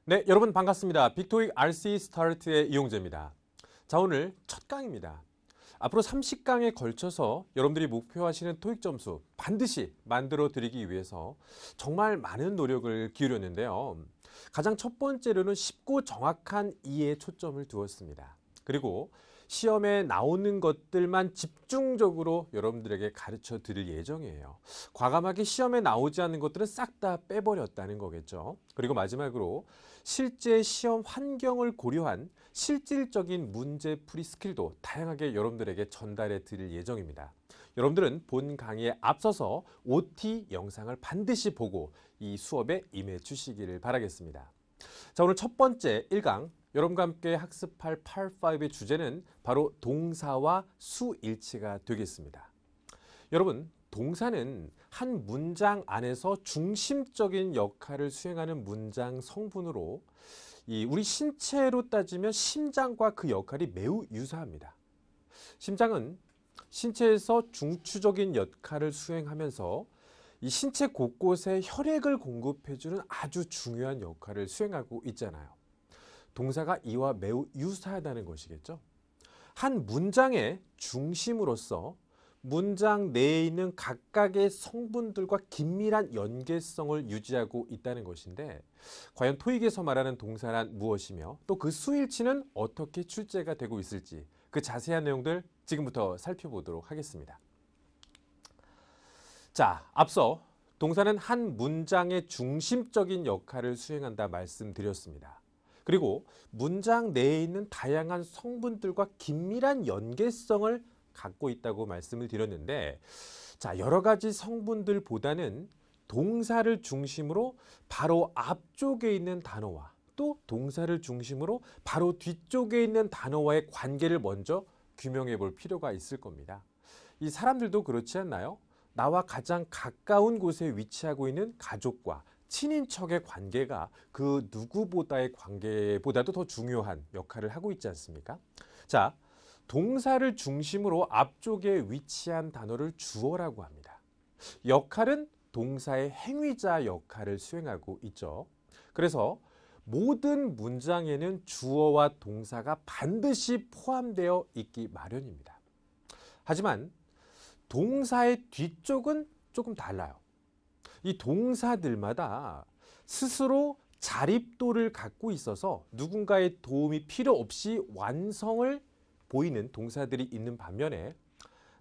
네, 여러분 반갑습니다. 빅토익 RC 스타트의 이용재입니다. 자, 오늘 첫 강입니다. 앞으로 30강에 걸쳐서 여러분들이 목표하시는 토익 점수 반드시 만들어 드리기 위해서 정말 많은 노력을 기울였는데요. 가장 첫 번째로는 쉽고 정확한 이해에 초점을 두었습니다. 그리고 시험에 나오는 것들만 집중적으로 여러분들에게 가르쳐 드릴 예정이에요. 과감하게 시험에 나오지 않는 것들은 싹 다 빼버렸다는 거겠죠. 그리고 마지막으로 실제 시험 환경을 고려한 실질적인 문제풀이 스킬도 다양하게 여러분들에게 전달해 드릴 예정입니다. 여러분들은 본 강의에 앞서서 OT 영상을 반드시 보고 이 수업에 임해 주시기를 바라겠습니다. 자, 오늘 첫 번째 1강 여러분과 함께 학습할 Part 5의 주제는 바로 동사와 수일치가 되겠습니다. 여러분, 동사는 한 문장 안에서 중심적인 역할을 수행하는 문장 성분으로 우리 신체로 따지면 심장과 그 역할이 매우 유사합니다. 심장은 신체에서 중추적인 역할을 수행하면서 이 신체 곳곳에 혈액을 공급해주는 아주 중요한 역할을 수행하고 있잖아요. 동사가 이와 매우 유사하다는 것이겠죠. 한 문장의 중심으로서 문장 내에 있는 각각의 성분들과 긴밀한 연계성을 유지하고 있다는 것인데, 과연 토익에서 말하는 동사란 무엇이며 또 그 수일치는 어떻게 출제가 되고 있을지 그 자세한 내용들 지금부터 살펴보도록 하겠습니다. 자, 앞서 동사는 한 문장의 중심적인 역할을 수행한다 말씀드렸습니다. 그리고 문장 내에 있는 다양한 성분들과 긴밀한 연계성을 갖고 있다고 말씀을 드렸는데, 자, 여러 가지 성분들보다는 동사를 중심으로 바로 앞쪽에 있는 단어와 또 동사를 중심으로 바로 뒤쪽에 있는 단어와의 관계를 먼저 규명해 볼 필요가 있을 겁니다. 이 사람들도 그렇지 않나요? 나와 가장 가까운 곳에 위치하고 있는 가족과 친인척의 관계가 그 누구보다의 관계보다도 더 중요한 역할을 하고 있지 않습니까? 자, 동사를 중심으로 앞쪽에 위치한 단어를 주어라고 합니다. 역할은 동사의 행위자 역할을 수행하고 있죠. 그래서 모든 문장에는 주어와 동사가 반드시 포함되어 있기 마련입니다. 하지만 동사의 뒤쪽은 조금 달라요. 이 동사들마다 스스로 자립도를 갖고 있어서 누군가의 도움이 필요 없이 완성을 보이는 동사들이 있는 반면에,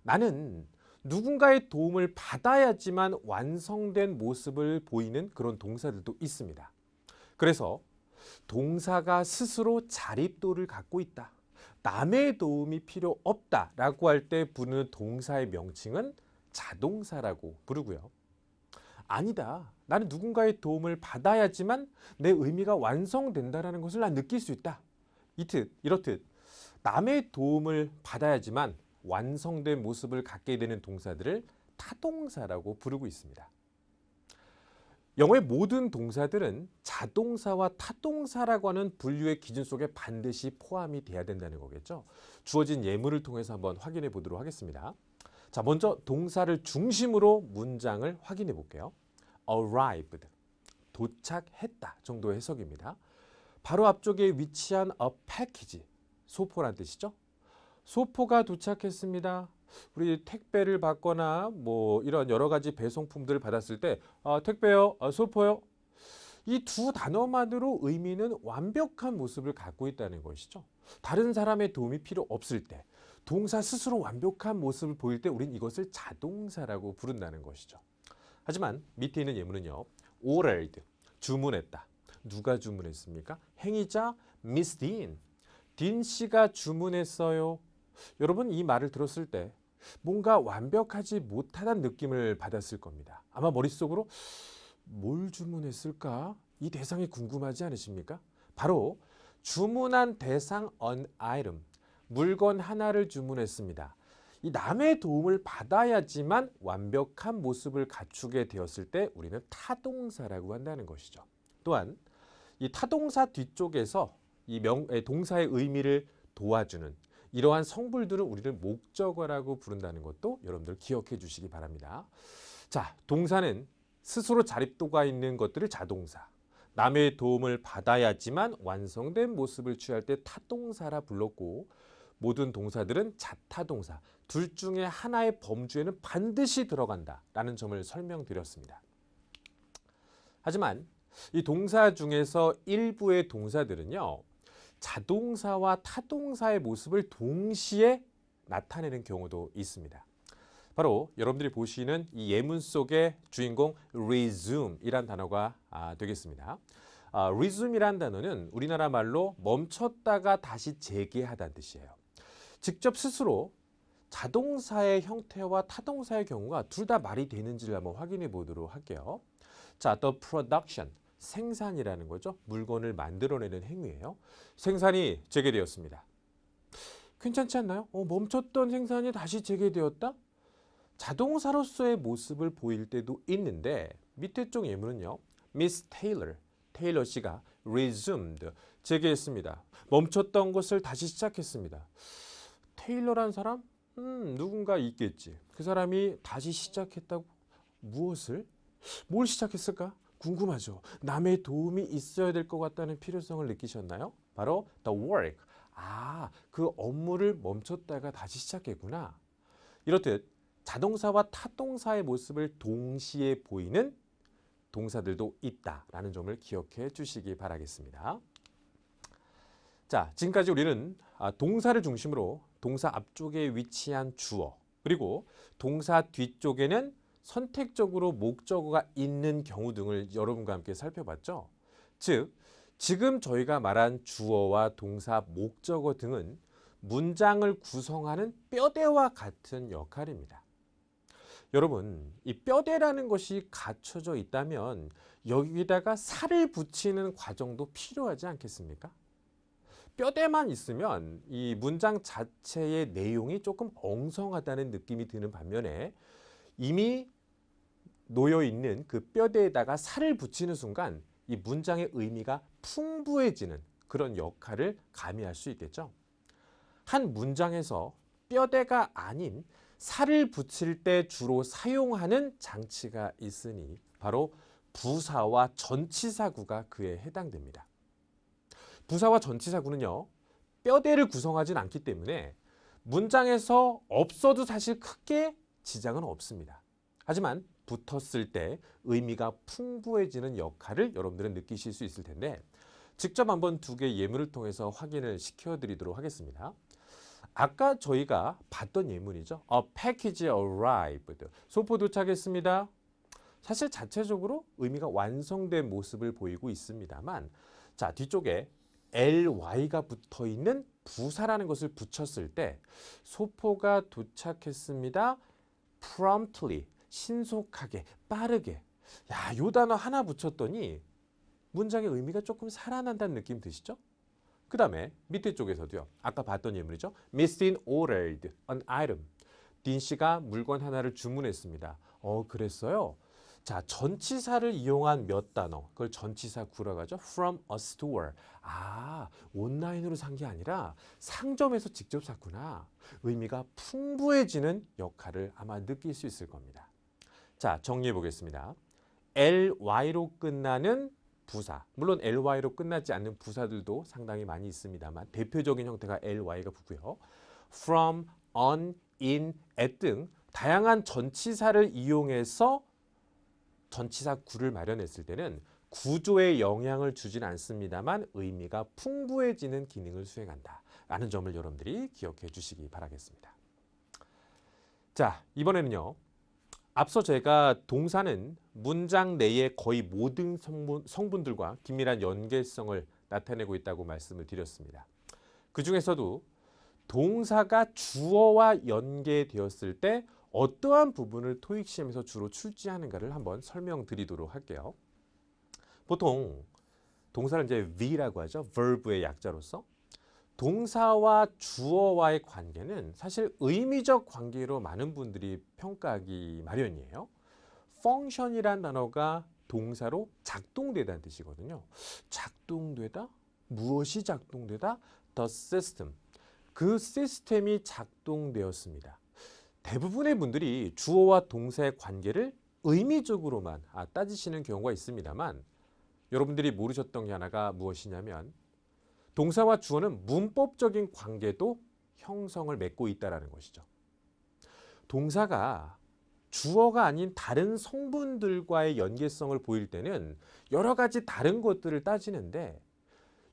나는 누군가의 도움을 받아야지만 완성된 모습을 보이는 그런 동사들도 있습니다. 그래서 동사가 스스로 자립도를 갖고 있다, 남의 도움이 필요 없다라고 할 때 부르는 동사의 명칭은 자동사라고 부르고요. 아니다, 나는 누군가의 도움을 받아야지만 내 의미가 완성된다는 것을 난 느낄 수 있다, 이렇듯 남의 도움을 받아야지만 완성된 모습을 갖게 되는 동사들을 타동사라고 부르고 있습니다. 영어의 모든 동사들은 자동사와 타동사라고 하는 분류의 기준 속에 반드시 포함이 돼야 된다는 거겠죠. 주어진 예문을 통해서 한번 확인해 보도록 하겠습니다. 자, 먼저 동사를 중심으로 문장을 확인해 볼게요. arrived, 도착했다 정도의 해석입니다. 바로 앞쪽에 위치한 a package, 소포란 뜻이죠. 소포가 도착했습니다. 우리 택배를 받거나 뭐 이런 여러 가지 배송품들을 받았을 때 택배요, 소포요. 이 두 단어만으로 의미는 완벽한 모습을 갖고 있다는 것이죠. 다른 사람의 도움이 필요 없을 때, 동사 스스로 완벽한 모습을 보일 때 우린 이것을 자동사라고 부른다는 것이죠. 하지만 밑에 있는 예문은요. ordered, 주문했다. 누가 주문했습니까? 행위자 미스 딘. 딘 씨가 주문했어요. 여러분, 이 말을 들었을 때 뭔가 완벽하지 못하다는 느낌을 받았을 겁니다. 아마 머릿속으로 뭘 주문했을까? 이 대상이 궁금하지 않으십니까? 바로 주문한 대상 an item, 물건 하나를 주문했습니다. 이 남의 도움을 받아야지만 완벽한 모습을 갖추게 되었을 때 우리는 타동사라고 한다는 것이죠. 또한 이 타동사 뒤쪽에서 동사의 의미를 도와주는 이러한 성분들은 우리를 목적어라고 부른다는 것도 여러분들 기억해 주시기 바랍니다. 자, 동사는 스스로 자립도가 있는 것들을 자동사, 남의 도움을 받아야지만 완성된 모습을 취할 때 타동사라 불렀고 모든 동사들은 자타동사, 둘 중에 하나의 범주에는 반드시 들어간다라는 점을 설명드렸습니다. 하지만 이 동사 중에서 일부의 동사들은요. 자동사와 타동사의 모습을 동시에 나타내는 경우도 있습니다. 바로 여러분들이 보시는 이 예문 속의 주인공 resume이란 단어가 되겠습니다. resume이란 단어는 우리나라 말로 멈췄다가 다시 재개하다는 뜻이에요. 직접 스스로 자동사의 형태와 타동사의 경우가 둘 다 말이 되는지를 한번 확인해 보도록 할게요. 자, the production, 생산이라는 거죠. 물건을 만들어내는 행위예요. 생산이 재개되었습니다. 괜찮지 않나요? 멈췄던 생산이 다시 재개되었다? 자동사로서의 모습을 보일 때도 있는데 밑에 쪽 예문은요. Miss Taylor, 테일러 씨가 resumed, 재개했습니다. 멈췄던 것을 다시 시작했습니다. 테일러란 사람? 누군가 있겠지. 그 사람이 다시 시작했다고? 무엇을? 뭘 시작했을까? 궁금하죠. 남의 도움이 있어야 될 것 같다는 필요성을 느끼셨나요? 바로 the work. 그 업무를 멈췄다가 다시 시작했구나. 이렇듯 자동사와 타동사의 모습을 동시에 보이는 동사들도 있다라는 점을 기억해 주시기 바라겠습니다. 자, 지금까지 우리는 동사를 중심으로 동사 앞쪽에 위치한 주어, 그리고 동사 뒤쪽에는 선택적으로 목적어가 있는 경우 등을 여러분과 함께 살펴봤죠. 즉, 지금 저희가 말한 주어와 동사, 목적어 등은 문장을 구성하는 뼈대와 같은 역할입니다. 여러분, 이 뼈대라는 것이 갖춰져 있다면 여기다가 살을 붙이는 과정도 필요하지 않겠습니까? 뼈대만 있으면 이 문장 자체의 내용이 조금 엉성하다는 느낌이 드는 반면에 이미 놓여 있는 그 뼈대에다가 살을 붙이는 순간 이 문장의 의미가 풍부해지는 그런 역할을 가미할 수 있겠죠. 한 문장에서 뼈대가 아닌 살을 붙일 때 주로 사용하는 장치가 있으니 바로 부사와 전치사구가 그에 해당됩니다. 부사와 전치사구는요, 뼈대를 구성하진 않기 때문에 문장에서 없어도 사실 크게 지장은 없습니다. 하지만 붙었을 때 의미가 풍부해지는 역할을 여러분들은 느끼실 수 있을 텐데 직접 한번 두 개의 예문을 통해서 확인을 시켜드리도록 하겠습니다. 아까 저희가 봤던 예문이죠. A package arrived. 소포 도착했습니다. 사실 자체적으로 의미가 완성된 모습을 보이고 있습니다만 자, 뒤쪽에 ly가 붙어 있는 부사라는 것을 붙였을 때 소포가 도착했습니다. promptly, 신속하게, 빠르게. 야, 요 단어 하나 붙였더니 문장의 의미가 조금 살아난다는 느낌 드시죠? 그 다음에 밑에 쪽에서도요. 아까 봤던 예문이죠. Miss Dean ordered an item. 딘 씨가 물건 하나를 주문했습니다. 그랬어요? 자, 전치사를 이용한 몇 단어. 그걸 전치사 구라고 하죠. From a store. 온라인으로 산 게 아니라 상점에서 직접 샀구나. 의미가 풍부해지는 역할을 아마 느낄 수 있을 겁니다. 자, 정리해 보겠습니다. ly로 끝나는 부사, 물론 ly로 끝나지 않는 부사들도 상당히 많이 있습니다만 대표적인 형태가 ly가 붙고요. from, on, in, at 등 다양한 전치사를 이용해서 전치사 구를 마련했을 때는 구조에 영향을 주진 않습니다만 의미가 풍부해지는 기능을 수행한다 라는 점을 여러분들이 기억해 주시기 바라겠습니다. 자, 이번에는요. 앞서 제가 동사는 문장 내의 거의 모든 성분들과 긴밀한 연계성을 나타내고 있다고 말씀을 드렸습니다. 그 중에서도 동사가 주어와 연계되었을 때 어떠한 부분을 토익 시험에서 주로 출제하는가를 한번 설명드리도록 할게요. 보통 동사를 이제 V라고 하죠. verb의 약자로서. 동사와 주어와의 관계는 사실 의미적 관계로 많은 분들이 평가하기 마련이에요. function이란 단어가 동사로 작동되다는 뜻이거든요. 작동되다? 무엇이 작동되다? The system. 그 시스템이 작동되었습니다. 대부분의 분들이 주어와 동사의 관계를 의미적으로만 따지시는 경우가 있습니다만 여러분들이 모르셨던 게 하나가 무엇이냐면 동사와 주어는 문법적인 관계도 형성을 맺고 있다는 것이죠. 동사가 주어가 아닌 다른 성분들과의 연계성을 보일 때는 여러 가지 다른 것들을 따지는데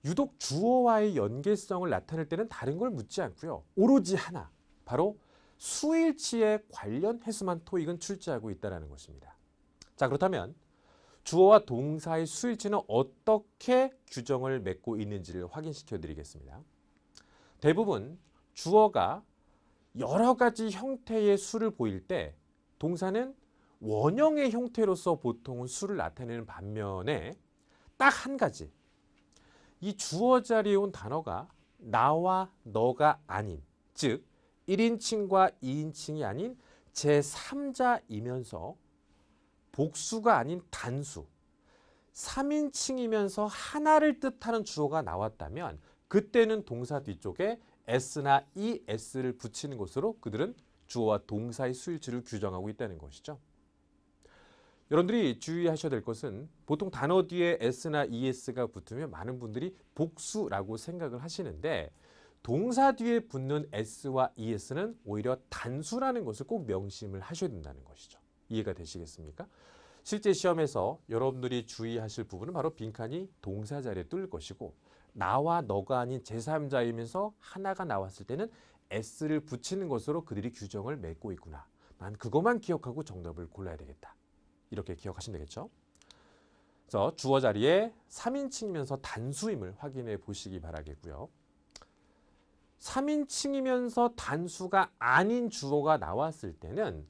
유독 주어와의 연계성을 나타낼 때는 다른 걸 묻지 않고요. 오로지 하나, 바로 수일치에 관련해서만 토익은 출제하고 있다는 것입니다. 자, 그렇다면 주어와 동사의 수일치는 어떻게 규정을 맺고 있는지를 확인시켜 드리겠습니다. 대부분 주어가 여러 가지 형태의 수를 보일 때 동사는 원형의 형태로서 보통은 수를 나타내는 반면에 딱 한 가지, 이 주어 자리에 온 단어가 나와 너가 아닌, 즉 1인칭과 2인칭이 아닌 제3자이면서 복수가 아닌 단수, 3인칭이면서 하나를 뜻하는 주어가 나왔다면 그때는 동사 뒤쪽에 s나 es를 붙이는 것으로 그들은 주어와 동사의 수일치를 규정하고 있다는 것이죠. 여러분들이 주의하셔야 될 것은 보통 단어 뒤에 s나 es가 붙으면 많은 분들이 복수라고 생각을 하시는데 동사 뒤에 붙는 s와 es는 오히려 단수라는 것을 꼭 명심을 하셔야 된다는 것이죠. 이해가 되시겠습니까? 실제 시험에서 여러분들이 주의하실 부분은 바로 빈칸이 동사 자리에 뚫릴 것이고 나와 너가 아닌 제3자이면서 하나가 나왔을 때는 s를 붙이는 것으로 그들이 규정을 맺고 있구나. 난 그것만 기억하고 정답을 골라야 되겠다. 이렇게 기억하시면 되겠죠. 그래서 주어 자리에 3인칭이면서 단수임을 확인해 보시기 바라겠고요. 3인칭이면서 단수가 아닌 주어가 나왔을 때는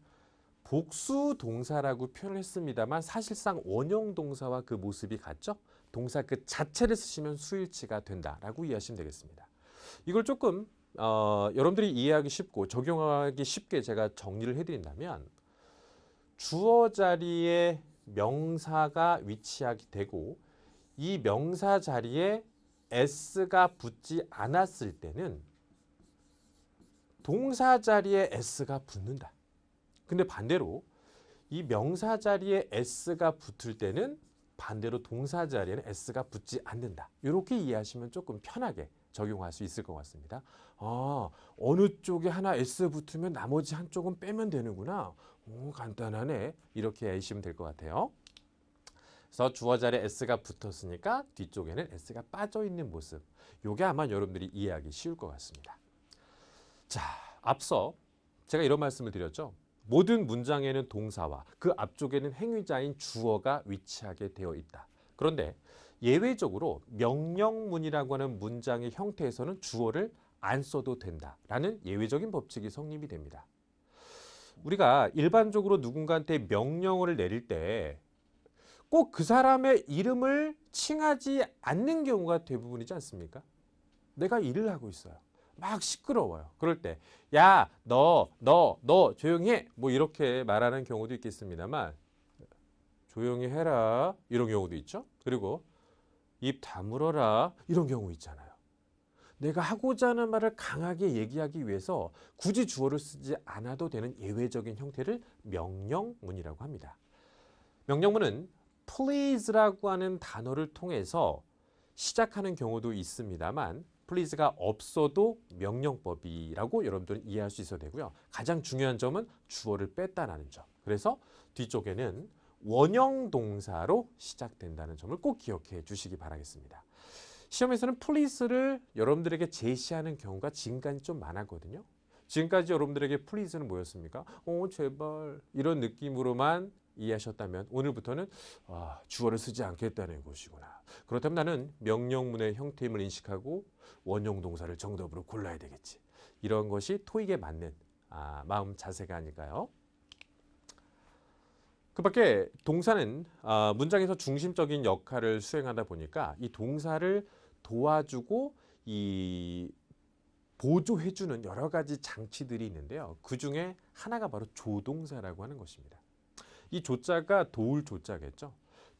복수 동사라고 표현을 했습니다만 사실상 원형 동사와 그 모습이 같죠. 동사 그 자체를 쓰시면 수일치가 된다라고 이해하시면 되겠습니다. 이걸 조금 여러분들이 이해하기 쉽고 적용하기 쉽게 제가 정리를 해드린다면 주어 자리에 명사가 위치하게 되고 이 명사 자리에 s가 붙지 않았을 때는 동사 자리에 s가 붙는다. 근데 반대로 이 명사 자리에 s가 붙을 때는 반대로 동사 자리에는 s가 붙지 않는다. 이렇게 이해하시면 조금 편하게 적용할 수 있을 것 같습니다. 어느 쪽에 하나 s 붙으면 나머지 한쪽은 빼면 되는구나. 간단하네. 이렇게 아시면 될 것 같아요. 그래서 주어 자리에 s가 붙었으니까 뒤쪽에는 s가 빠져 있는 모습. 이게 아마 여러분들이 이해하기 쉬울 것 같습니다. 자, 앞서 제가 이런 말씀을 드렸죠. 모든 문장에는 동사와 그 앞쪽에는 행위자인 주어가 위치하게 되어 있다. 그런데 예외적으로 명령문이라고 하는 문장의 형태에서는 주어를 안 써도 된다라는 예외적인 법칙이 성립이 됩니다. 우리가 일반적으로 누군가한테 명령어를 내릴 때 꼭 그 사람의 이름을 칭하지 않는 경우가 대부분이지 않습니까? 내가 일을 하고 있어요. 막 시끄러워요. 그럴 때 야, 너 조용히 해. 뭐 이렇게 말하는 경우도 있겠습니다만 조용히 해라. 이런 경우도 있죠. 그리고 입 다물어라. 이런 경우 있잖아요. 내가 하고자 하는 말을 강하게 얘기하기 위해서 굳이 주어를 쓰지 않아도 되는 예외적인 형태를 명령문이라고 합니다. 명령문은 please라고 하는 단어를 통해서 시작하는 경우도 있습니다만 please가 없어도 명령법이라고 여러분들은 이해할 수 있어야 되고요. 가장 중요한 점은 주어를 뺐다는 점. 그래서 뒤쪽에는 원형 동사로 시작된다는 점을 꼭 기억해 주시기 바라겠습니다. 시험에서는 please를 여러분들에게 제시하는 경우가 지금까지 좀 많았거든요. 지금까지 여러분들에게 please는 뭐였습니까? 제발 이런 느낌으로만 이해하셨다면 오늘부터는 주어를 쓰지 않겠다는 것이구나. 그렇다면 나는 명령문의 형태임을 인식하고 원형 동사를 정답으로 골라야 되겠지. 이런 것이 토익에 맞는 마음 자세가 아닐까요? 그 밖에 동사는 문장에서 중심적인 역할을 수행하다 보니까 이 동사를 도와주고 이 보조해주는 여러 가지 장치들이 있는데요. 그 중에 하나가 바로 조동사라고 하는 것입니다. 이 조자가 도울 조자겠죠.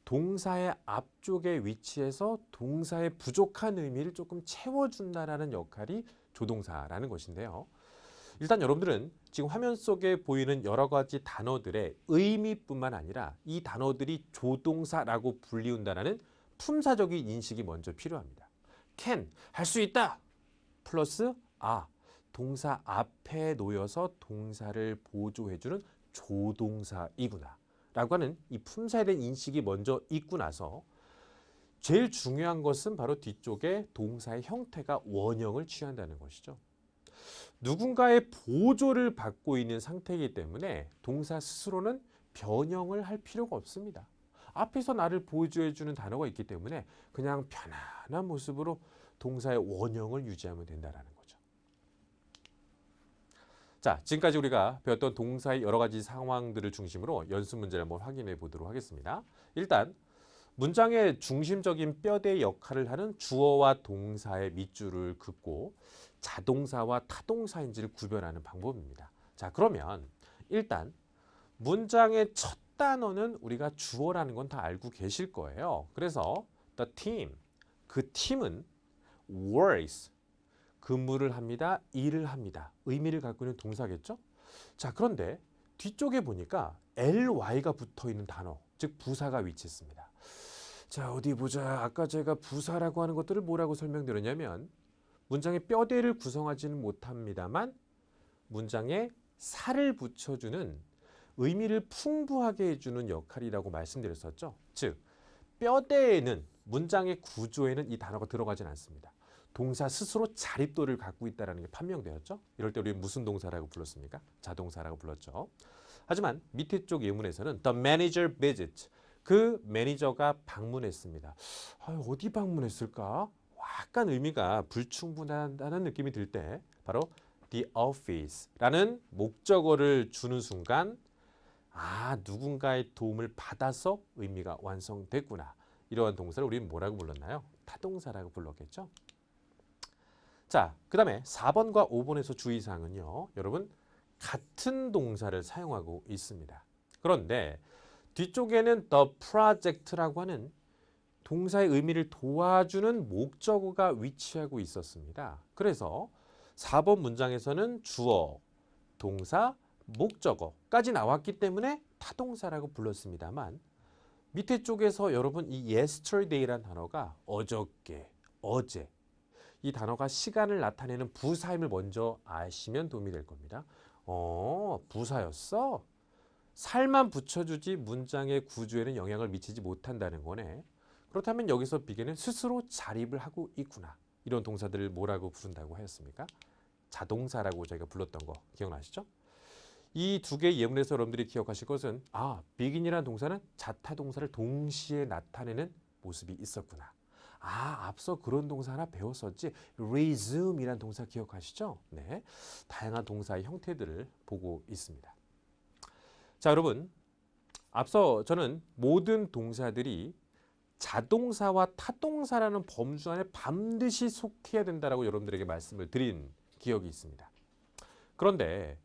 동사의 앞쪽에 위치해서 동사의 부족한 의미를 조금 채워준다라는 역할이 조동사라는 것인데요. 일단 여러분들은 지금 화면 속에 보이는 여러 가지 단어들의 의미뿐만 아니라 이 단어들이 조동사라고 불리운다는 품사적인 인식이 먼저 필요합니다. can, 할 수 있다. 플러스 동사 앞에 놓여서 동사를 보조해주는 조동사이구나 라고 하는 이 품사에 대한 인식이 먼저 있고 나서 제일 중요한 것은 바로 뒤쪽에 동사의 형태가 원형을 취한다는 것이죠. 누군가의 보조를 받고 있는 상태이기 때문에 동사 스스로는 변형을 할 필요가 없습니다. 앞에서 나를 보조해주는 단어가 있기 때문에 그냥 편안한 모습으로 동사의 원형을 유지하면 된다는 거죠. 자, 지금까지 우리가 배웠던 동사의 여러 가지 상황들을 중심으로 연습 문제를 한번 확인해 보도록 하겠습니다. 일단 문장의 중심적인 뼈대 역할을 하는 주어와 동사의 밑줄을 긋고 자동사와 타동사인지를 구별하는 방법입니다. 자, 그러면 일단 문장의 첫 단어는 우리가 주어라는 건 다 알고 계실 거예요. 그래서 the team, 그 팀은 works, 근무를 합니다. 일을 합니다. 의미를 갖고 있는 동사겠죠? 자, 그런데 뒤쪽에 보니까 ly가 붙어 있는 단어, 즉 부사가 위치했습니다. 자, 어디 보자. 아까 제가 부사라고 하는 것들을 뭐라고 설명드렸냐면 문장의 뼈대를 구성하지는 못합니다만 문장에 살을 붙여주는 의미를 풍부하게 해주는 역할이라고 말씀드렸었죠. 즉, 뼈대에는 문장의 구조에는 이 단어가 들어가진 않습니다. 동사 스스로 자립도를 갖고 있다는 게 판명되었죠. 이럴 때 우리는 무슨 동사라고 불렀습니까? 자동사라고 불렀죠. 하지만 밑에 쪽 예문에서는 the manager visit, 그 매니저가 방문했습니다. 어디 방문했을까? 약간 의미가 불충분하다는 느낌이 들 때 바로 the office라는 목적어를 주는 순간 누군가의 도움을 받아서 의미가 완성됐구나. 이러한 동사를 우리는 뭐라고 불렀나요? 타동사라고 불렀겠죠. 자, 그 다음에 4번과 5번에서 주의사항은요. 여러분, 같은 동사를 사용하고 있습니다. 그런데 뒤쪽에는 the project라고 하는 동사의 의미를 도와주는 목적어가 위치하고 있었습니다. 그래서 4번 문장에서는 주어, 동사, 목적어까지 나왔기 때문에 타동사라고 불렀습니다만 밑에 쪽에서 여러분 이 yesterday라는 단어가 어저께, 어제 이 단어가 시간을 나타내는 부사임을 먼저 아시면 도움이 될 겁니다. 부사였어? 살만 붙여주지 문장의 구조에는 영향을 미치지 못한다는 거네. 그렇다면 여기서 비계는 스스로 자립을 하고 있구나. 이런 동사들을 뭐라고 부른다고 하였습니까? 자동사라고 저희가 불렀던 거 기억나시죠? 이 두 개의 예문에서 여러분들이 기억하실 것은 begin이라는 동사는 자타동사를 동시에 나타내는 모습이 있었구나. 앞서 그런 동사 하나 배웠었지. resume이라는 동사 기억하시죠? 네, 다양한 동사의 형태들을 보고 있습니다. 자, 여러분, 앞서 저는 모든 동사들이 자동사와 타동사라는 범주 안에 반드시 속해야 된다라고 여러분들에게 말씀을 드린 기억이 있습니다. 그런데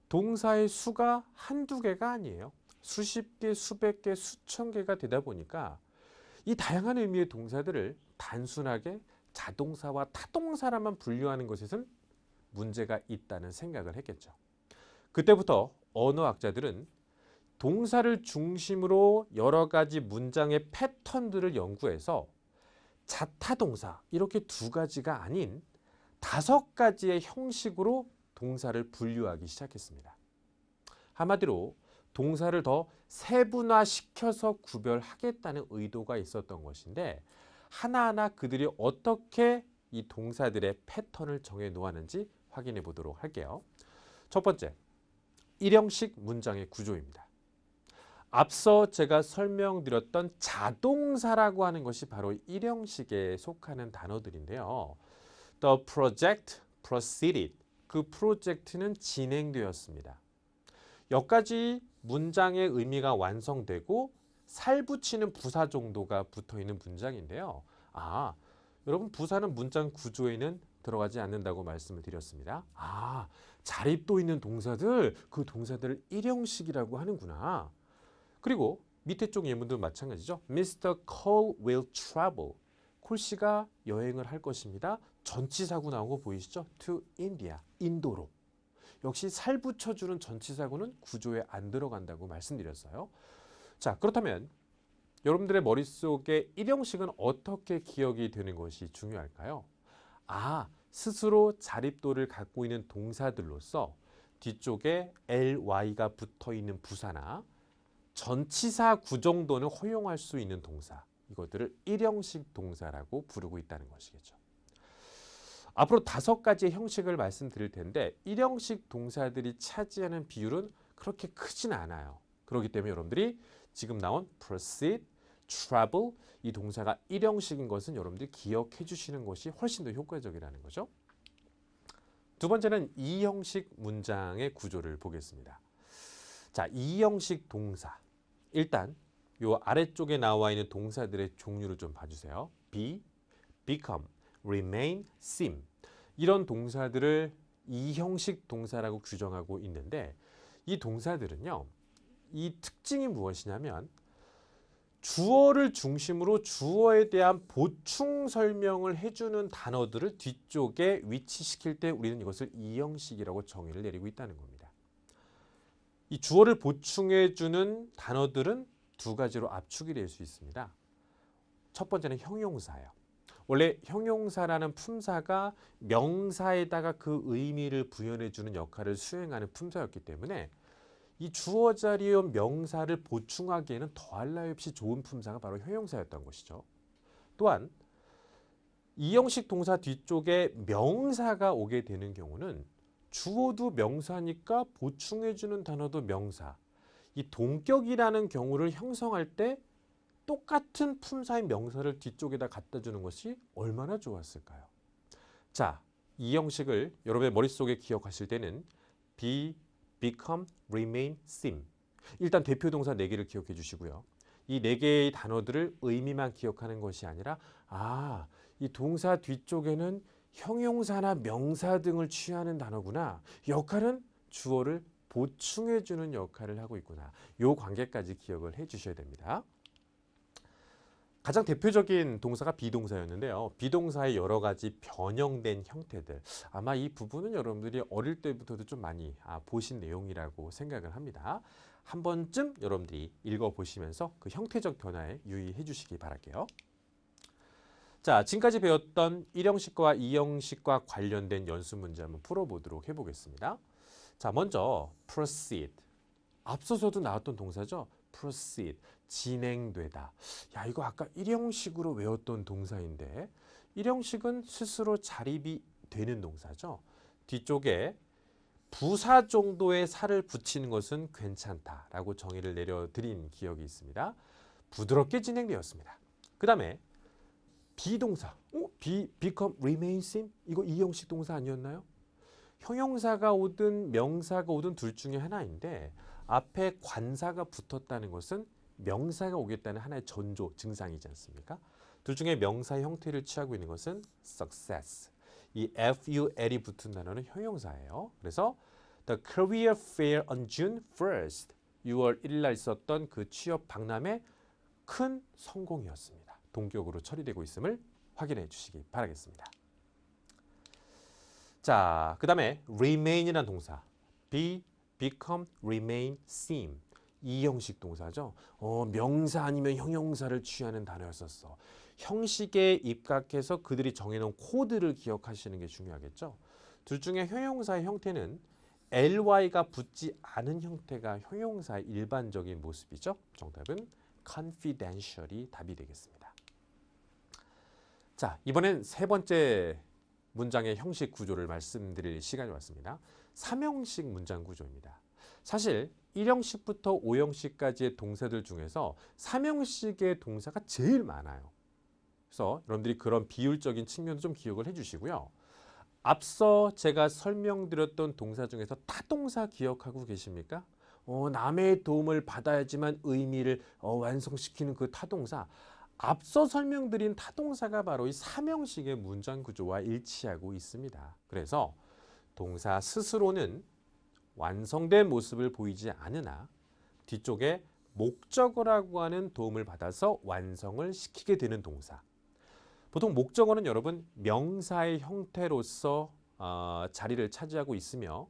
동사의 수가 한두 개가 아니에요. 수십 개, 수백 개, 수천 개가 되다 보니까 이 다양한 의미의 동사들을 단순하게 자동사와 타동사라만 분류하는 것에선 문제가 있다는 생각을 했겠죠. 그때부터 언어학자들은 동사를 중심으로 여러 가지 문장의 패턴들을 연구해서 자타동사 이렇게 두 가지가 아닌 5가지의 형식으로 동사를 분류하기 시작했습니다. 한마디로 동사를 더 세분화시켜서 구별하겠다는 의도가 있었던 것인데 하나하나 그들이 어떻게 이 동사들의 패턴을 정해 놓았는지 확인해 보도록 할게요. 첫 번째, 일형식 문장의 구조입니다. 앞서 제가 설명드렸던 자동사라고 하는 것이 바로 일형식에 속하는 단어들인데요. The project proceeded. 그 프로젝트는 진행되었습니다. 여기까지 문장의 의미가 완성되고 살 붙이는 부사 정도가 붙어있는 문장인데요. 여러분 부사는 문장 구조에는 들어가지 않는다고 말씀을 드렸습니다. 자립도 있는 동사들, 그 동사들을 일형식이라고 하는구나. 그리고 밑에 쪽 예문도 마찬가지죠. Mr. Cole will travel. 콜 씨가 여행을 할 것입니다. 전치사구 나온 거 보이시죠? To India, 인도로. 역시 살 붙여주는 전치사구는 구조에 안 들어간다고 말씀드렸어요. 자, 그렇다면 여러분들의 머릿속에 일형식은 어떻게 기억이 되는 것이 중요할까요? 스스로 자립도를 갖고 있는 동사들로서 뒤쪽에 ly가 붙어 있는 부사나 전치사 구정도는 허용할 수 있는 동사, 이것들을 일형식 동사라고 부르고 있다는 것이겠죠. 앞으로 5가지의 형식을 말씀드릴 텐데 일형식 동사들이 차지하는 비율은 그렇게 크진 않아요. 그렇기 때문에 여러분들이 지금 나온 proceed, travel 이 동사가 일형식인 것은 여러분들이 기억해 주시는 것이 훨씬 더 효과적이라는 거죠. 두 번째는 이형식 문장의 구조를 보겠습니다. 자, 이형식 동사. 일단 요 아래쪽에 나와 있는 동사들의 종류를 좀 봐주세요. be, become, remain, seem. 이런 동사들을 이형식 동사라고 규정하고 있는데 이 동사들은요. 이 특징이 무엇이냐면 주어를 중심으로 주어에 대한 보충 설명을 해주는 단어들을 뒤쪽에 위치시킬 때 우리는 이것을 이형식이라고 정의를 내리고 있다는 겁니다. 이 주어를 보충해주는 단어들은 2가지로 압축이 될 수 있습니다. 첫 번째는 형용사예요. 원래 형용사라는 품사가 명사에다가 그 의미를 부여해주는 역할을 수행하는 품사였기 때문에 이 주어 자리의 명사를 보충하기에는 더할 나위 없이 좋은 품사가 바로 형용사였던 것이죠. 또한 이형식 동사 뒤쪽에 명사가 오게 되는 경우는 주어도 명사니까 보충해주는 단어도 명사. 이 동격이라는 경우를 형성할 때 똑같은 품사의 명사를 뒤쪽에다 갖다 주는 것이 얼마나 좋았을까요? 자, 이 형식을 여러분의 머릿속에 기억하실 때는 be, become, remain, seem. 일단 대표 동사 4개를 기억해 주시고요. 이 4개의 단어들을 의미만 기억하는 것이 아니라 이 동사 뒤쪽에는 형용사나 명사 등을 취하는 단어구나. 역할은 주어를 보충해 주는 역할을 하고 있구나. 요 관계까지 기억을 해 주셔야 됩니다. 가장 대표적인 동사가 비동사였는데요. 비동사의 여러 가지 변형된 형태들. 아마 이 부분은 여러분들이 어릴 때부터도 좀 많이 보신 내용이라고 생각을 합니다. 한 번쯤 여러분들이 읽어보시면서 그 형태적 변화에 유의해 주시기 바랄게요. 자, 지금까지 배웠던 1형식과 2형식과 관련된 연습 문제 한번 풀어보도록 해보겠습니다. 자, 먼저 proceed. 앞서서도 나왔던 동사죠. proceed. 진행되다. 야, 이거 아까 1형식으로 외웠던 동사인데 1형식은 스스로 자립이 되는 동사죠. 뒤쪽에 부사 정도의 살을 붙이는 것은 괜찮다라고 정의를 내려드린 기억이 있습니다. 부드럽게 진행되었습니다. 그 다음에 비동사, become, remain, seem? 이거 2형식 동사 아니었나요? 형용사가 오든 명사가 오든 둘 중에 하나인데 앞에 관사가 붙었다는 것은 명사가 오겠다는 하나의 전조, 증상이지 않습니까? 둘 중에 명사의 형태를 취하고 있는 것은 success. 이 ful이 붙은 단어는 형용사예요. 그래서 the career fair on June 1st, 6월 1일 날 있었던 그 취업 박람회 큰 성공이었습니다. 동격으로 처리되고 있음을 확인해 주시기 바라겠습니다. 자, 그 다음에 remain이라는 동사. be, become, remain, seem. 이 형식 동사죠. 명사 아니면 형용사를 취하는 단어였었어. 형식에 입각해서 그들이 정해놓은 코드를 기억하시는 게 중요하겠죠. 둘 중에 형용사의 형태는 ly가 붙지 않은 형태가 형용사의 일반적인 모습이죠. 정답은 confidential이 답이 되겠습니다. 자, 이번엔 3번째 문장의 형식 구조를 말씀드릴 시간이 왔습니다. 3형식 문장 구조입니다. 사실 1형식부터 5형식까지의 동사들 중에서 3형식의 동사가 제일 많아요. 그래서 여러분들이 그런 비율적인 측면도 좀 기억을 해주시고요. 앞서 제가 설명드렸던 동사 중에서 타동사 기억하고 계십니까? 남의 도움을 받아야지만 의미를 완성시키는 그 타동사. 앞서 설명드린 타동사가 바로 이 3형식의 문장 구조와 일치하고 있습니다. 그래서 동사 스스로는 완성된 모습을 보이지 않으나 뒤쪽에 목적어라고 하는 도움을 받아서 완성을 시키게 되는 동사. 보통 목적어는 여러분 명사의 형태로서 자리를 차지하고 있으며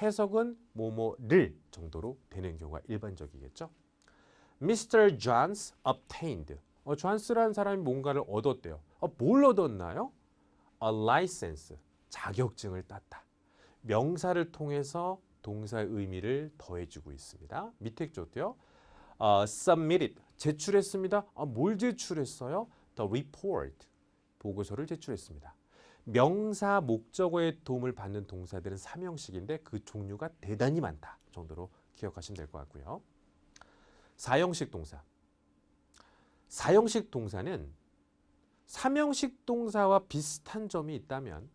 해석은 뭐뭐를 정도로 되는 경우가 일반적이겠죠. Mr. Johns obtained. 존스라는 사람이 뭔가를 얻었대요. 뭘 얻었나요? A license. 자격증을 땄다. 명사를 통해서 동사의 의미를 더해주고 있습니다. 밑에 쪽도요. Submitted. 제출했습니다. 뭘 제출했어요? The report. 보고서를 제출했습니다. 명사 목적어의 도움을 받는 동사들은 3형식인데 그 종류가 대단히 많다 정도로 기억하시면 될 것 같고요. 4형식 동사. 4형식 동사는 3형식 동사와 비슷한 점이 있다면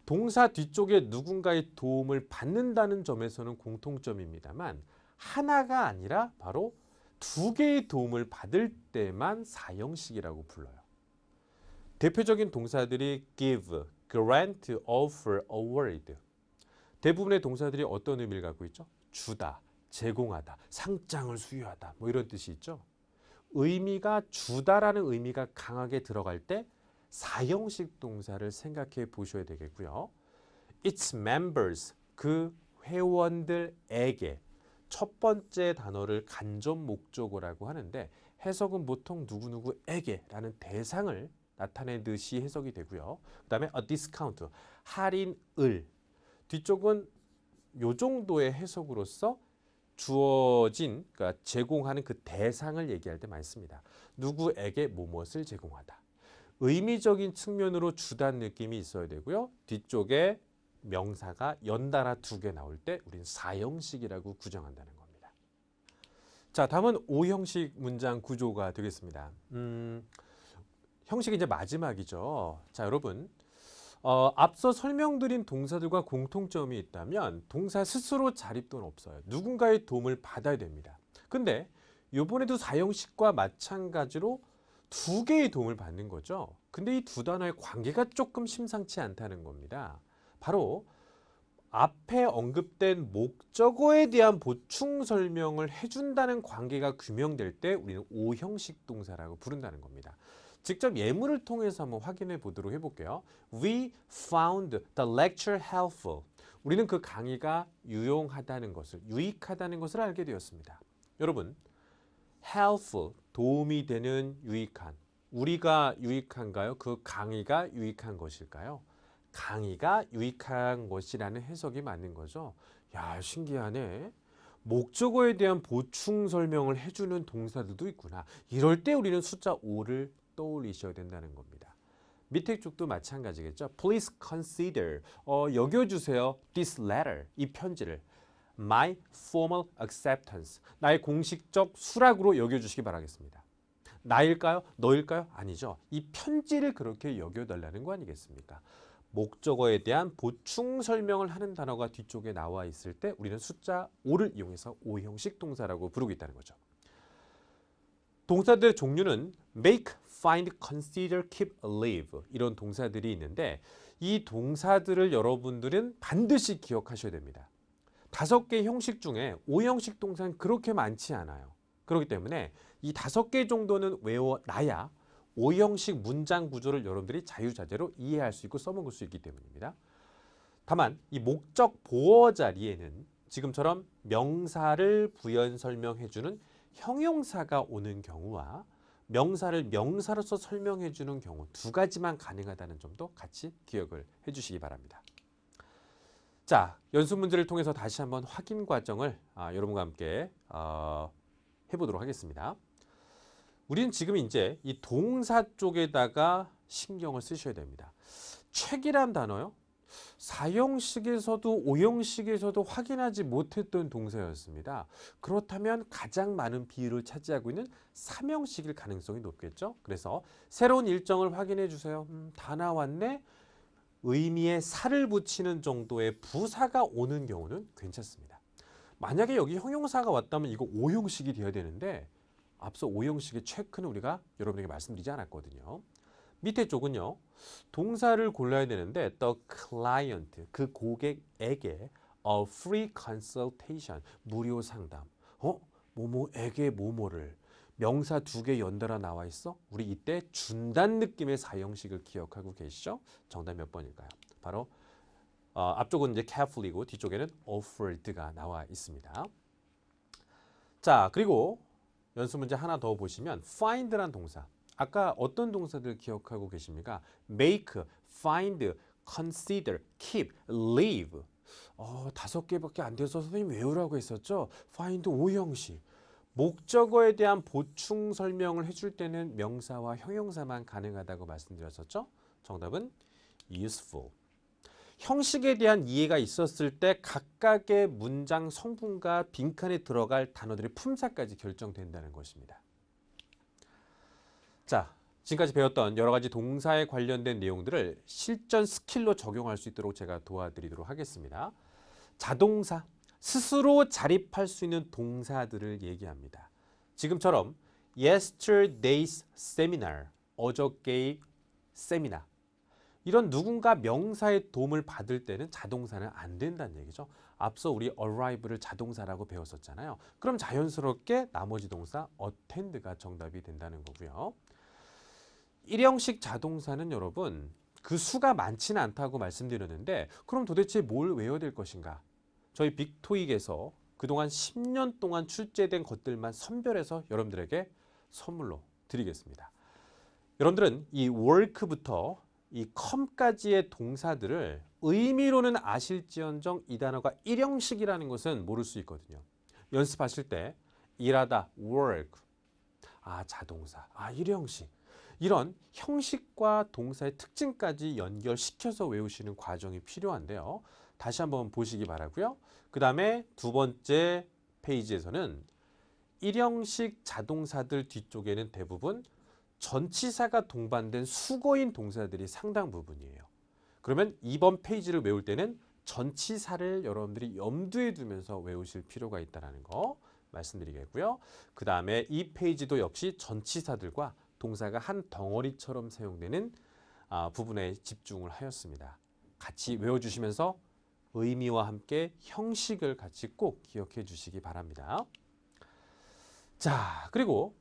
동사 뒤쪽에 누군가의 도움을 받는다는 점에서는 공통점입니다만 하나가 아니라 바로 2개의 도움을 받을 때만 4형식이라고 불러요. 대표적인 동사들이 give, grant, offer, award. 대부분의 동사들이 어떤 의미를 갖고 있죠? 주다, 제공하다, 상장을 수여하다 뭐 이런 뜻이 있죠. 의미가 주다라는 의미가 강하게 들어갈 때 4형식 동사를 생각해 보셔야 되겠고요. Its members, 그 회원들에게 첫 번째 단어를 간접 목적어라고 하는데 해석은 보통 누구누구에게라는 대상을 나타내듯이 해석이 되고요. 그 다음에 a discount, 할인을. 뒤쪽은 요 정도의 해석으로서 주어진, 그러니까 제공하는 그 대상을 얘기할 때 많이 씁니다. 누구에게 무엇을 제공하다. 의미적인 측면으로 주다는 느낌이 있어야 되고요. 뒤쪽에 명사가 연달아 2개 나올 때 우리는 4형식이라고 구정한다는 겁니다. 자, 다음은 5형식 문장 구조가 되겠습니다. 형식이 이제 마지막이죠. 자, 여러분. 앞서 설명드린 동사들과 공통점이 있다면 동사 스스로 자립도는 없어요. 누군가의 도움을 받아야 됩니다. 근데 이번에도 4형식과 마찬가지로 2개의 도움을 받는 거죠. 근데 이 2단어의 관계가 조금 심상치 않다는 겁니다. 바로 앞에 언급된 목적어에 대한 보충 설명을 해준다는 관계가 규명될 때 우리는 5형식 동사라고 부른다는 겁니다. 직접 예문을 통해서 한번 확인해 보도록 해볼게요. We found the lecture helpful. 우리는 그 강의가 유용하다는 것을, 유익하다는 것을 알게 되었습니다. 여러분, helpful, 도움이 되는, 유익한. 우리가 유익한가요? 그 강의가 유익한 것일까요? 강의가 유익한 것이라는 해석이 맞는 거죠. 야, 신기하네. 목적어에 대한 보충 설명을 해주는 동사들도 있구나. 이럴 때 우리는 숫자 5를 떠올리셔야 된다는 겁니다. 밑에 쪽도 마찬가지겠죠. Please consider, 여겨주세요. This letter, 이 편지를. My formal acceptance, 나의 공식적 수락으로 여겨주시기 바라겠습니다. 나일까요? 너일까요? 아니죠. 이 편지를 그렇게 여겨달라는 거 아니겠습니까? 목적어에 대한 보충 설명을 하는 단어가 뒤쪽에 나와 있을 때 우리는 숫자 5를 이용해서 5형식 동사라고 부르고 있다는 거죠. 동사들의 종류는 make, find, consider, keep, live 이런 동사들이 있는데 이 동사들을 여러분들은 반드시 기억하셔야 됩니다. 5개 형식 중에 5형식 동사는 그렇게 많지 않아요. 그렇기 때문에 이 5개 정도는 외워놔야 5형식 문장 구조를 여러분들이 자유자재로 이해할 수 있고 써먹을 수 있기 때문입니다. 다만 이 목적 보어 자리에는 지금처럼 명사를 부연 설명해주는 형용사가 오는 경우와 명사를 명사로서 설명해주는 경우 2가지만 가능하다는 점도 같이 기억을 해주시기 바랍니다. 자, 연습 문제를 통해서 다시 한번 확인 과정을 여러분과 함께 해보도록 하겠습니다. 우리는 지금 이제 이 동사 쪽에다가 신경을 쓰셔야 됩니다. 책이란 단어요. 4형식에서도 5형식에서도 확인하지 못했던 동사였습니다. 그렇다면 가장 많은 비율을 차지하고 있는 3형식일 가능성이 높겠죠. 그래서 새로운 일정을 확인해 주세요. 다 나왔네. 의미에 살을 붙이는 정도의 부사가 오는 경우는 괜찮습니다. 만약에 여기 형용사가 왔다면 이거 5형식이 되어야 되는데 앞서 5형식의 체크는 우리가 여러분에게 말씀드리지 않았거든요. 밑에 쪽은요. 동사를 골라야 되는데 the client, 그 고객에게 a free consultation, 무료 상담. 뭐뭐에게 뭐뭐를. 명사 2개 연달아 나와 있어? 우리 이때 준다는 느낌의 4형식을 기억하고 계시죠? 정답 몇 번일까요? 바로 앞쪽은 이제 carefully고 뒤쪽에는 offered가 나와 있습니다. 자, 그리고 연습 문제 하나 더 보시면 find란 동사. 아까 어떤 동사들 기억하고 계십니까? make, find, consider, keep, leave. 5개밖에 안 돼서 선생님 외우라고 했었죠? find 5형식. 목적어에 대한 보충 설명을 해줄 때는 명사와 형용사만 가능하다고 말씀드렸었죠? 정답은 useful. 형식에 대한 이해가 있었을 때 각각의 문장 성분과 빈칸에 들어갈 단어들의 품사까지 결정된다는 것입니다. 자, 지금까지 배웠던 여러 가지 동사에 관련된 내용들을 실전 스킬로 적용할 수 있도록 제가 도와드리도록 하겠습니다. 자동사, 스스로 자립할 수 있는 동사들을 얘기합니다. 지금처럼 yesterday's seminar, 어저께의 세미나. 이런 누군가 명사의 도움을 받을 때는 자동사는 안 된다는 얘기죠. 앞서 우리 arrive를 자동사라고 배웠었잖아요. 그럼 자연스럽게 나머지 동사 attend가 정답이 된다는 거고요. 일형식 자동사는 여러분 그 수가 많지는 않다고 말씀드렸는데 그럼 도대체 뭘 외워야 될 것인가? 저희 빅토익에서 그동안 10년 동안 출제된 것들만 선별해서 여러분들에게 선물로 드리겠습니다. 여러분들은 이 work부터 이 come까지의 동사들을 의미로는 아실지언정 이 단어가 일형식이라는 것은 모를 수 있거든요. 연습하실 때 일하다, work, 자동사, 일형식. 이런 형식과 동사의 특징까지 연결시켜서 외우시는 과정이 필요한데요. 다시 한번 보시기 바라고요. 그 다음에 두 번째 페이지에서는 일형식 자동사들 뒤쪽에는 대부분 전치사가 동반된 수거인 동사들이 상당 부분이에요. 그러면 이번 페이지를 외울 때는 전치사를 여러분들이 염두에 두면서 외우실 필요가 있다는 거 말씀드리겠고요. 그 다음에 이 페이지도 역시 전치사들과 동사가 한 덩어리처럼 사용되는 부분에 집중을 하였습니다. 같이 외워주시면서 의미와 함께 형식을 같이 꼭 기억해 주시기 바랍니다. 자, 그리고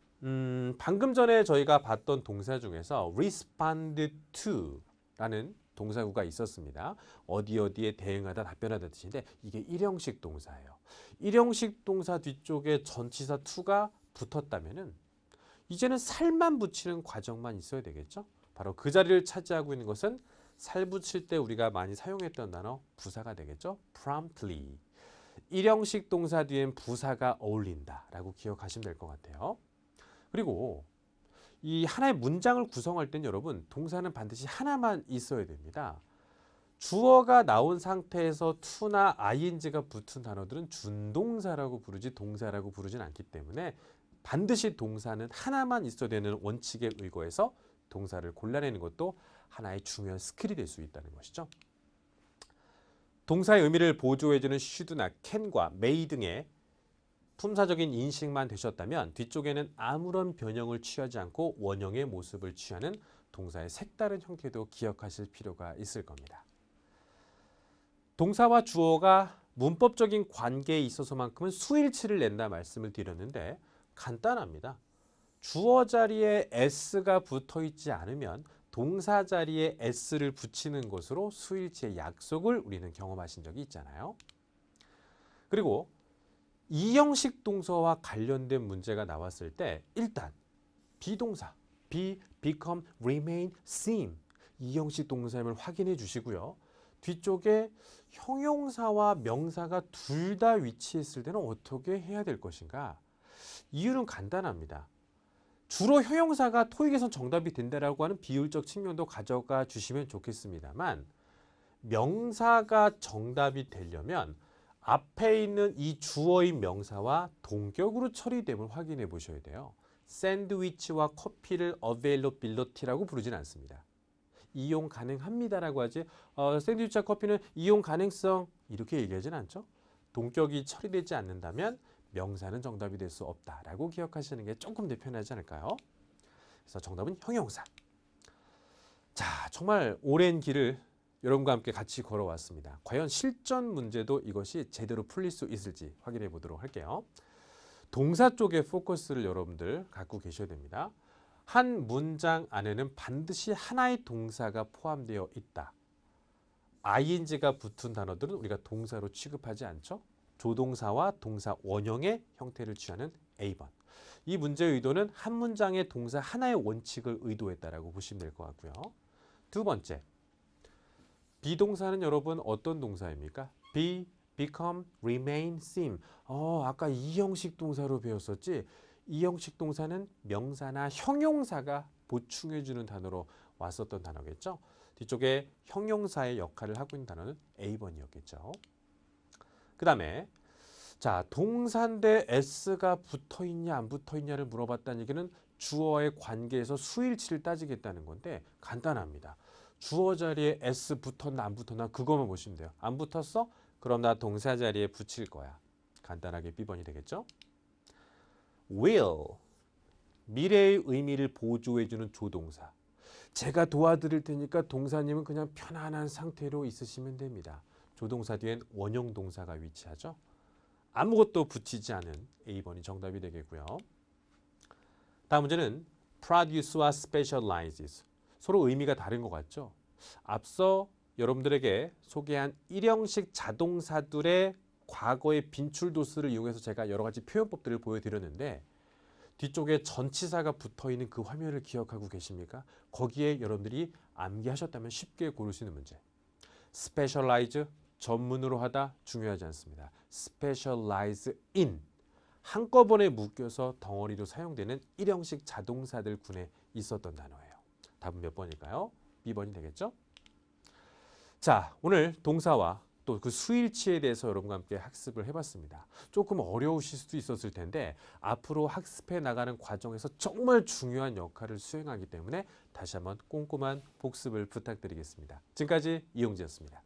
방금 전에 저희가 봤던 동사 중에서 respond to라는 동사구가 있었습니다. 어디에 대응하다, 답변하다 뜻인데 이게 일형식 동사예요. 일형식 동사 뒤쪽에 전치사 to가 붙었다면은 이제는 살만 붙이는 과정만 있어야 되겠죠? 바로 그 자리를 차지하고 있는 것은 살 붙일 때 우리가 많이 사용했던 단어 부사가 되겠죠? promptly. 일형식 동사 뒤엔 부사가 어울린다라고 기억하시면 될 것 같아요. 그리고 이 하나의 문장을 구성할 땐 여러분 동사는 반드시 하나만 있어야 됩니다. 주어가 나온 상태에서 to나 ing가 붙은 단어들은 준동사라고 부르지 동사라고 부르진 않기 때문에 반드시 동사는 하나만 있어야 되는 원칙에 의거해서 동사를 골라내는 것도 하나의 중요한 스킬이 될 수 있다는 것이죠. 동사의 의미를 보조해주는 should나 can과 may 등의 품사적인 인식만 되셨다면 뒤쪽에는 아무런 변형을 취하지 않고 원형의 모습을 취하는 동사의 색다른 형태도 기억하실 필요가 있을 겁니다. 동사와 주어가 문법적인 관계에 있어서만큼은 수일치를 낸다 말씀을 드렸는데 간단합니다. 주어 자리에 s가 붙어 있지 않으면 동사 자리에 s를 붙이는 것으로 수일치의 약속을 우리는 경험하신 적이 있잖아요. 그리고 이형식 동사와 관련된 문제가 나왔을 때 일단 비동사 be, become, remain, seem 이형식 동사임을 확인해 주시고요. 뒤쪽에 형용사와 명사가 둘 다 위치했을 때는 어떻게 해야 될 것인가? 이유는 간단합니다. 주로 형용사가 토익에선 정답이 된다라고 하는 비율적 측면도 가져가 주시면 좋겠습니다만 명사가 정답이 되려면 앞에 있는 이 주어인 명사와 동격으로 처리됨을 확인해 보셔야 돼요. 샌드위치와 커피를 availability라고 부르진 않습니다. 이용 가능합니다라고 하지 샌드위치와 커피는 이용 가능성 이렇게 얘기하진 않죠. 동격이 처리되지 않는다면 명사는 정답이 될 수 없다라고 기억하시는 게 조금 더 편하지 않을까요? 그래서 정답은 형용사. 자, 정말 오랜 길을 여러분과 함께 같이 걸어왔습니다. 과연 실전 문제도 이것이 제대로 풀릴 수 있을지 확인해 보도록 할게요. 동사 쪽에 포커스를 여러분들 갖고 계셔야 됩니다. 한 문장 안에는 반드시 하나의 동사가 포함되어 있다. ing가 붙은 단어들은 우리가 동사로 취급하지 않죠. 조동사와 동사 원형의 형태를 취하는 A번. 이 문제의 의도는 한 문장의 동사 하나의 원칙을 의도했다라고 보시면 될 것 같고요. 두 번째, 비동사는 여러분 어떤 동사입니까? be, become, remain, seem. 아까 이 형식 동사로 배웠었지? 이 형식 동사는 명사나 형용사가 보충해주는 단어로 왔었던 단어겠죠? 뒤쪽에 형용사의 역할을 하고 있는 단어는 A번이었겠죠. 그 다음에 자, 동사인데 s가 붙어있냐 안 붙어있냐를 물어봤다는 얘기는 주어의 관계에서 수일치를 따지겠다는 건데 간단합니다. 주어 자리에 s 붙었나 안 붙었나 그거만 보시면 돼요. 안 붙었어? 그럼 나 동사 자리에 붙일 거야. 간단하게 B번이 되겠죠? will, 미래의 의미를 보조해주는 조동사. 제가 도와드릴 테니까 동사님은 그냥 편안한 상태로 있으시면 됩니다. 조동사 뒤엔 원형 동사가 위치하죠. 아무것도 붙이지 않은 A번이 정답이 되겠고요. 다음 문제는 produce와 specializes. 서로 의미가 다른 것 같죠? 앞서 여러분들에게 소개한 일형식 자동사들의 과거의 빈출도수를 이용해서 제가 여러 가지 표현법들을 보여드렸는데 뒤쪽에 전치사가 붙어있는 그 화면을 기억하고 계십니까? 거기에 여러분들이 암기하셨다면 쉽게 고를 수 있는 문제. specialize, 전문으로 하다 중요하지 않습니다. specialize in, 한꺼번에 묶여서 덩어리로 사용되는 일형식 자동사들 군에 있었던 단어예요. 답은 몇 번일까요? B번이 되겠죠? 자, 오늘 동사와 또 그 수일치에 대해서 여러분과 함께 학습을 해봤습니다. 조금 어려우실 수도 있었을 텐데 앞으로 학습해 나가는 과정에서 정말 중요한 역할을 수행하기 때문에 다시 한번 꼼꼼한 복습을 부탁드리겠습니다. 지금까지 이용재였습니다.